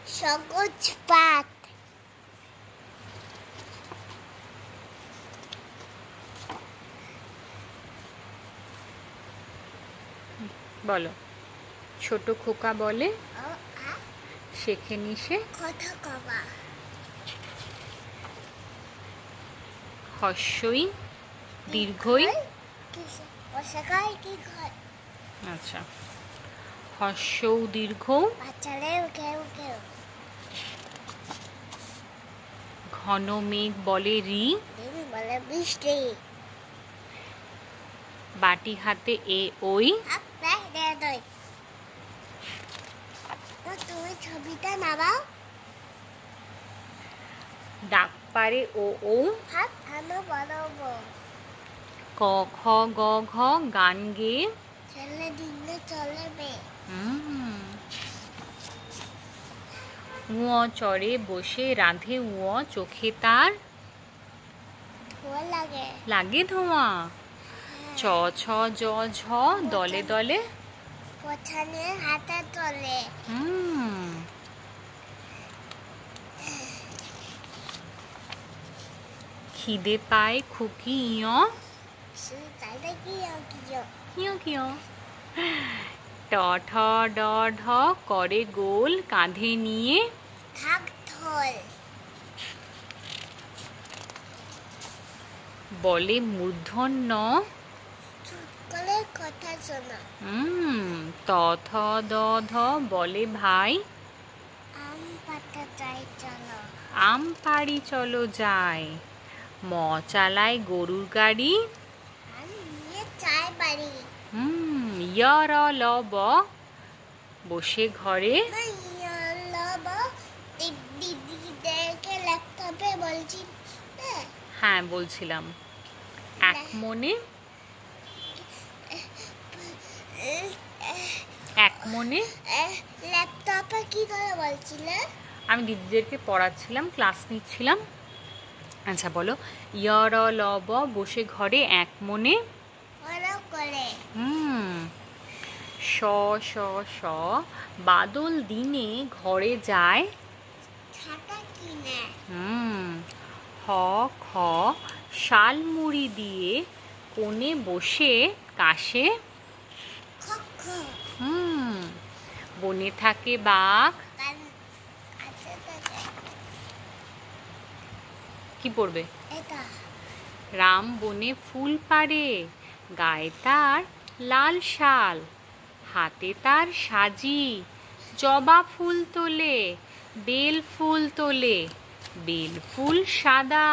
সবুজ পাত। বলো। ছোট খোকা বলে শেখে নিশে কথা কবা। হস্যই দীর্ঘই। আচ্ছা, হস্যৌ দীর্ঘ। ঘন মেঘ বলে রি। বলে বৃষ্টি। বাটি হাতে এ ওই। তুমি ছবিটা নামাও। ডাক পারে ও ও। হাত ভালো বানাবো। ক খ গ ঘ গান গে। ছেলে দিলে চলবে। উঁ চড়ে বসে রাধে উঁ চোখে তার লাগে লাগে ধোঁয়া। চ ছ জ ঝ দলে দলে পছানে হাতে চলে। খিদে পায় খুকি ইয়। কিয় কিয়। ট ঠ ড ঢ করে গোল কাঁধে নিয়ে থাক থল। বলে মূর্ধন্য করে কথা শোনা। ত থ দ ধ বলে ভাই আম পাতা চাই চলো। আম পাড়ি চলো যাই। ম চালায় গরুর গাড়ি। নিয়ে চাই বাড়ি। ইয় র ল ব বসে ঘরে। দিদিদেরকে ল্যাপটপে বলছি। হ্যাঁ বলছিলাম। এক মনে এক মনে ল্যাপটপে কি করে বলছিলে? আমি দিদিদেরকে পড়াচ্ছিলাম, ক্লাস নিচ্ছিলাম। আচ্ছা বলো। ইয় র ল ব বসে ঘরে এক মনে করে। শ শ স বাদল দিনে ঘরে যায় ছাতা কিনে। হ খ শালমুড়ি দিয়ে কোণে বসে কাশে। বনে থাকে বাঘ। কি পড়বে? রাম বনে ফুল পাড়ে গায়ে তার লাল শাল। হাতে তার সাজি জবা ফুল তোলে বেল ফুল তোলে বেল ফুল সাদা।